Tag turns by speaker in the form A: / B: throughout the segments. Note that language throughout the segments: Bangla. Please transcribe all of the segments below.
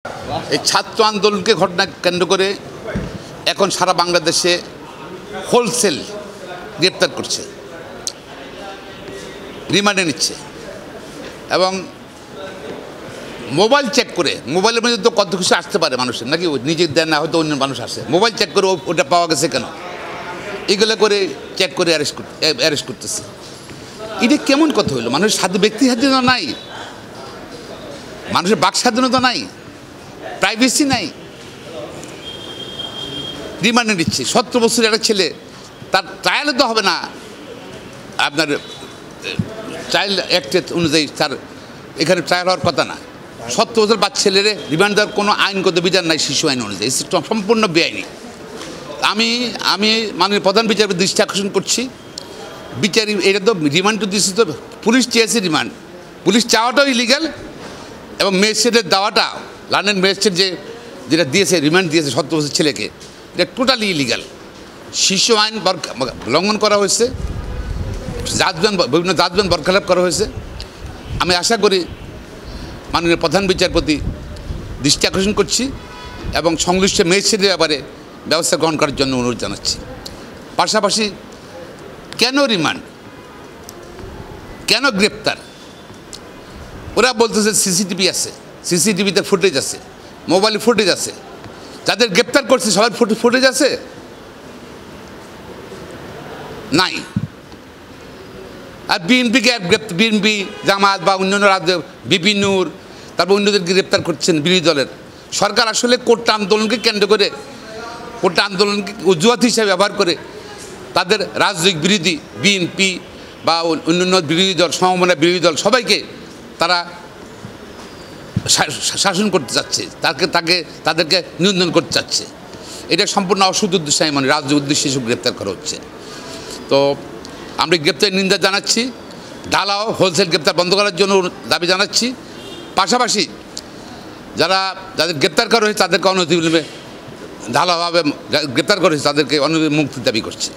A: এই ছাত্র আন্দোলনকে ঘটনা কেন্দ্র করে এখন সারা বাংলাদেশে হোলসেল গ্রেপ্তার করছে, রিমান্ডে নিচ্ছে এবং মোবাইল চেক করে, মোবাইলের মধ্যে তো কত কিছু আসতে পারে মানুষের, নাকি নিজের দেন না, হয়তো অন্য মানুষ আসে, মোবাইল চেক করে ওটা পাওয়া গেছে কেন, এগুলো করে চেক করে অ্যারেস্ট করতেছে। এটা কেমন কথা হইলো? মানুষের ব্যক্তি স্বাধীনতা নাই, মানুষের বাক স্বাধীনতা নাই, প্রাইভেসি নাই, রিমান্ডে নিচ্ছে। 17 বছরের একটা ছেলে, তার ট্রায়ালে তো হবে না, আপনার চাইল্ড অ্যাক্টের অনুযায়ী তার এখানে ট্রায়াল হওয়ার কথা না। 17 বছর বাচ্চা ছেলেরে রিমান্ড দেওয়ার কোনো আইনগত বিধান নাই শিশু আইন অনুযায়ী, সম্পূর্ণ বেআইনি। আমি মাননীয় প্রধান বিচারপতির দৃষ্টি আকর্ষণ করছি, বিচারী এটা তো রিমান্ড তো দিচ্ছে, তো পুলিশ চেয়েছে রিমান্ড, পুলিশ চাওয়াটাও ইলিগাল এবং ম্যাজিস্ট্রেটের দেওয়াটা, লন্ডন ম্যাজিস্ট্রেট যেটা দিয়েছে, রিমান্ড দিয়েছে 17 বছর ছেলেকে, এটা টোটালি ইলিগাল। শিশু আইন লঙ্ঘন করা হয়েছে, বিভিন্ন জাজমেন্ট বরখেলাপ করা হয়েছে। আমি আশা করি মাননীয় প্রধান বিচারপতি দৃষ্টি আকর্ষণ করছি এবং সংশ্লিষ্ট ম্যাজিস্ট্রেটের ব্যাপারে ব্যবস্থা গ্রহণ করার জন্য অনুরোধ জানাচ্ছি। পাশাপাশি কেন রিমান্ড, কেন গ্রেপ্তার? ওরা বলতেছে সিসিটিভি আছে, সিসিটিভিতে ফুটেজ আছে, মোবাইলে ফুটেজ আছে, যাদের গ্রেপ্তার করছে সবার ফুটেজ আছে নাই। আর বিএনপি জামাত বা অন্যান্য রাজ্য বিপিনুর, তারপর অন্যদেরকে গ্রেপ্তার করছেন বিরোধী দলের। সরকার আসলে কোটা আন্দোলনকে কেন্দ্র করে, কোটা আন্দোলনকে অজুহাত হিসাবে ব্যবহার করে তাদের রাজনৈতিক বিরোধী বিএনপি বা অন্যান্য বিরোধী দল, সমমনা বিরোধী দল সবাইকে তারা শাসন করতে চাচ্ছে, তাদেরকে নিয়ন্ত্রণ করতে চাচ্ছে। এটা সম্পূর্ণ অসৎ উদ্দেশ্যে, মানে রাজনৈতিক উদ্দেশ্যে সব গ্রেপ্তার করা হচ্ছে। তো আমরা গ্রেপ্তারের নিন্দা জানাচ্ছি, ঢালাও হোলসেল গ্রেপ্তার বন্ধ করার জন্য দাবি জানাচ্ছি। পাশাপাশি যাদের গ্রেপ্তার করা হয়েছে তাদেরকে অনতিবিলম্বে ঢালাওভাবে গ্রেপ্তার করা হয়েছে তাদেরকে অনতিবিলম্বে মুক্তির দাবি করছি।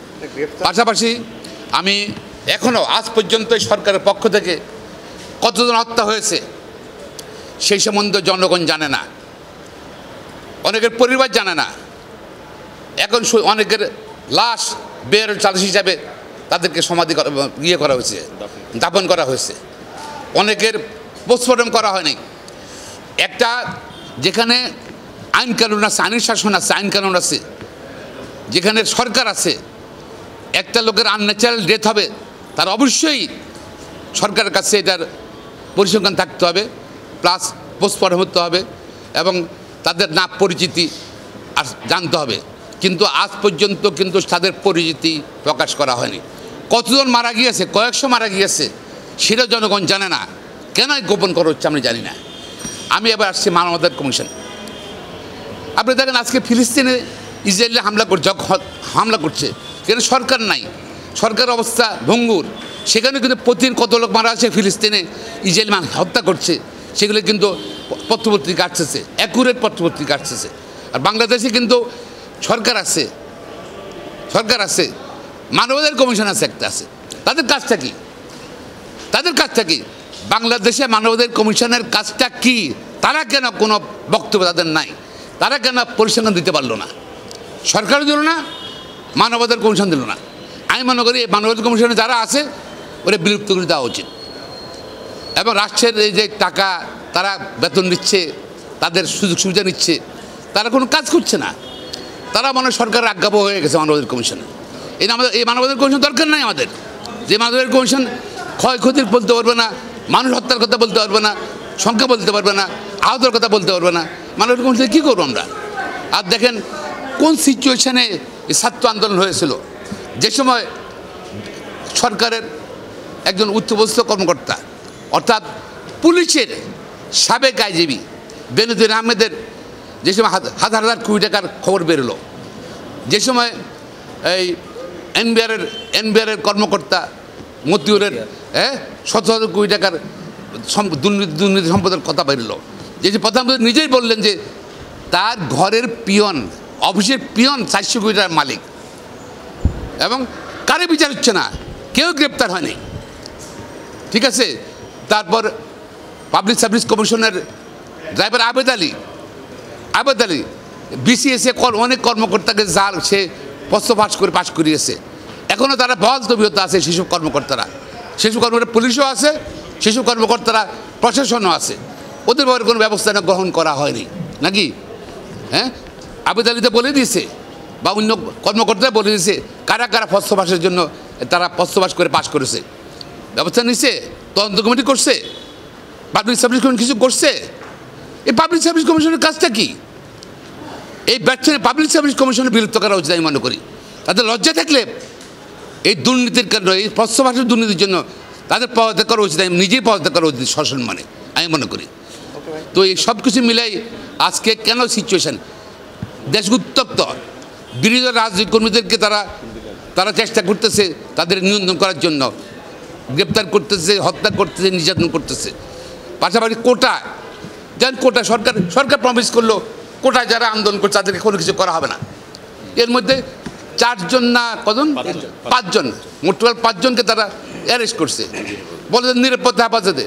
A: পাশাপাশি আমি এখনও আজ পর্যন্ত সরকারের পক্ষ থেকে কতজন হত্যা হয়েছে সেই সম্বন্ধে জনগণ জানে না, অনেকের পরিবার জানে না। এখন অনেকের লাশ বের চালাস হিসাবে তাদেরকে সমাধি করা হয়েছে, দাফন করা হয়েছে, অনেকের পোস্টমর্টম করা হয়নি। একটা যেখানে আইন কানুন আছে, আইনের শাসন আছে, আইন কানুন আছে, যেখানে সরকার আছে, একটা লোকের আনন্যাচারাল ডেথ হবে তার অবশ্যই সরকারের কাছে এটার পরিসংখ্যান থাকতে হবে, প্লাস পোস্টমর্টম হতে হবে এবং তাদের নাম পরিচিতি আর জানতে হবে। কিন্তু আজ পর্যন্ত কিন্তু তাদের পরিচিতি প্রকাশ করা হয়নি। কতজন মারা গিয়েছে, কয়েকশো মারা গিয়েছে, সেটা জনগণ জানে না। কেন গোপন করা হচ্ছে আমি জানি না। আমি এবার আসছি মানবাধিকার কমিশন। আপনি দেখেন আজকে ফিলিস্তিনে ইসরায়েলে হামলা করছে, কেন সরকার নাই, সরকার অবস্থা ভঙ্গুর। সেখানে কিন্তু প্রতিদিন কত লোক মারা আছে ফিলিস্তিনে, ইসরায়েল হত্যা করছে, সেগুলো কিন্তু পত্রপত্রিকা আসতেছে, অ্যাকুরেট পত্রপত্রিকা আসতেছে। আর বাংলাদেশে কিন্তু সরকার আছে, মানবাধিকার কমিশন আছে, একটা আছে। তাদের কাজটা কি? বাংলাদেশে মানবাধিকার কমিশনের কাজটা কি? তারা কেন কোনো বক্তব্য তাদের নাই? তারা কেন পরিসংখ্যান দিতে পারলো না? সরকারও দিল না, মানবাধিকার কমিশন দিল না। আমি মনে করি মানবাধিকার কমিশনে যারা আছে ওরা বিলুপ্ত করে দেওয়া উচিত। এবং রাষ্ট্রের এই যে টাকা তারা বেতন দিচ্ছে, তাদের সুযোগ সুবিধা নিচ্ছে, তারা কোনো কাজ করছে না। তারা মনে হয় সরকারের আজ্ঞাবহ হয়ে গেছে মানবাধিকার কমিশনে। এই মানবাধিকার কমিশন দরকার নাই আমাদের। যে মানবাধিকার কমিশন ক্ষয়ক্ষতির বলতে পারবে না, মানুষ হত্যার কথা বলতে পারবে না, সংখ্যা বলতে পারবে না, আহতের কথা বলতে পারবে না, মানবাধিকার কমিশনে কী করবো আমরা? আর দেখেন কোন সিচুয়েশানে এই ছাত্র আন্দোলন হয়েছিল, যে সময় সরকারের একজন উচ্চপদস্থ কর্মকর্তা অর্থাৎ পুলিশের সাবেক আইজিবি বেনজির আহমেদের যে সময় হাজার কোটি টাকার খবর বেরোলো, যে সময় এই এনবিআরের কর্মকর্তা মতিউরের শত কোটি টাকার দুর্নীতি সম্পদের কথা বেরোলো, যে প্রধানমন্ত্রী নিজেই বললেন যে তার ঘরের পিয়ন, অফিসের পিয়ন 400 কোটি টাকার মালিক, এবং কারে বিচার হচ্ছে না, কেউ গ্রেপ্তার হয়নি। ঠিক আছে। তারপর পাবলিক সার্ভিস কমিশনের ড্রাইভার আবেদ আলী আবেদ আলী বিসিএস অনেক কর্মকর্তাকে যার সে প্রশ্ন পাশ করিয়েছে, এখনও তারা বহাল তবিয়তে আছে সেসব কর্মকর্তারা। সেসব কর্মকর্তা পুলিশও আছে, সেসব কর্মকর্তারা প্রশাসনও আছে, ওদের ব্যাপারে কোনো ব্যবস্থা গ্রহণ করা হয়নি নাকি? হ্যাঁ, আবেদ আলীতে বলে দিয়েছে বা অন্য কর্মকর্তারা বলে দিয়েছে কারা কারা প্রশ্নবাসের জন্য তারা প্রশ্নবাস করে পাশ করেছে, ব্যবস্থা নিচ্ছে, তদন্ত কমিটি করছে, পাবলিক সার্ভিস কমিশন কিছু করছে। এই পাবলিক সার্ভিস কমিশনের কাজটা কি? এই ব্যর্থ পাবলিক সার্ভিস কমিশনের বিলুপ্ত করা উচিত আমি মনে করি। তাদের লজ্জা থাকলে এই দুর্নীতির কারণে, এই প্রশ্নবাসের দুর্নীতির জন্য তাদের পদত্যাগ করা উচিত, আমি নিজেই পদত্যাগ করা উচিত সসম্মানে আমি মনে করি। তো এই সব কিছু মিলাই আজকে কেন সিচুয়েশান দেশ উত্তপ্ত, বিরোধী রাজনৈতিক কর্মীদেরকে তারা চেষ্টা করতেছে তাদের নিয়ন্ত্রণ করার জন্য, গ্রেপ্তার করতেছে, হত্যা করতেছে, নির্যাতন করতেছে। পাশাপাশি কোটা, যেন কোটা সরকার প্রমিস করলো কোটায় যারা আন্দোলন করছে তাদেরকে কোনো কিছু করা হবে না। এর মধ্যে 4 জন না কজন 5 জন, মোট 5 জনকে তারা অ্যারেস্ট করছে, বলে নিরাপদ হেফাজতে।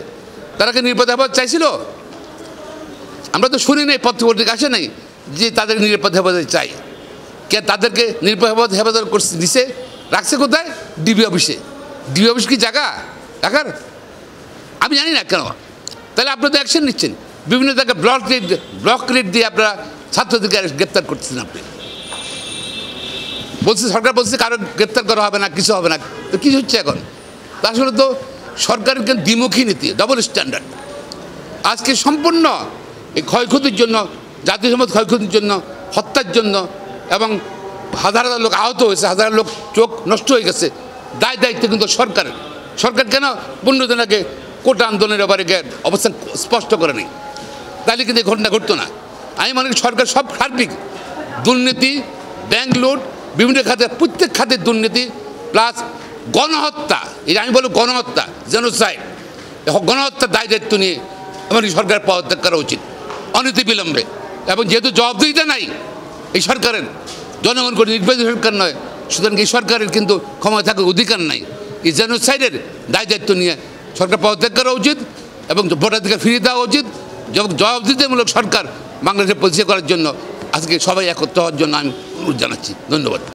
A: তারা কি নিরাপদ হেফাজত চাইছিল? আমরা তো শুনি নাই, পত্রিকা আসে নাই যে তাদের নিরাপদ হেফাজত চাই। কে তাদেরকে নিরাপদ হেফাজত করছে, দিছে, রাখছে কোথায়? ডিবি অফিসে। ডিবি অফিস কি জায়গা রাখার? আমি জানি না কেন। তাহলে আপনারা তো অ্যাকশন নিচ্ছেন, বিভিন্ন জায়গায় ব্লক রেট দিয়ে আপনারা ছাত্রদেরকে গ্রেপ্তার করতেছেন। আপনি বলছে, সরকার বলছে কারো গ্রেপ্তার করা হবে না, কিছু হবে না, তো কী হচ্ছে এখন? তা আসলে তো সরকারের কিন্তু দ্বিমুখী নীতি, ডবল স্ট্যান্ডার্ড। আজকে সম্পূর্ণ এই ক্ষয়ক্ষতির জন্য, জাতীয় সম্পদ ক্ষয়ক্ষতির জন্য, হত্যার জন্য, এবং হাজার হাজার লোক আহত হয়েছে, হাজার লোক চোখ নষ্ট হয়ে গেছে, দায়িত্ব কিন্তু সরকারের। সরকার কেন 15 দিন আগে কোটা আন্দোলনের ব্যাপারে অবস্থান স্পষ্ট করে নেই? তাহলে কিন্তু এই ঘটনা ঘটতো না। আমি মনে করি সরকার সব সার্বিক দুর্নীতি, ব্যাংক লুট, বিভিন্ন খাতে, প্রত্যেক খাতের দুর্নীতি, প্লাস গণহত্যা, এই আমি বলবো গণহত্যা, জেনোসাইড, গণহত্যার দায়িত্ব নিয়ে আমার সরকার পদত্যাগ করা উচিত অনতি বিলম্বে। এবং যেহেতু জবাবদিহিতা নাই এই সরকারের, জনগণ করে নির্বাচিত সরকার নয়, সুতরাং এই সরকারের কিন্তু ক্ষমতা থাকার অধিকার নাই। এই জেনোসাইডের দায়িত্ব নিয়ে সরকার পদত্যাগ করা উচিত এবং ভোটাধিকার ফিরিয়ে দেওয়া উচিত। জবাবদিহিতামূলক সরকার বাংলাদেশে প্রতিষ্ঠা করার জন্য আজকে সবাই একত্র হওয়ার জন্য আমি অনুরোধ জানাচ্ছি। ধন্যবাদ।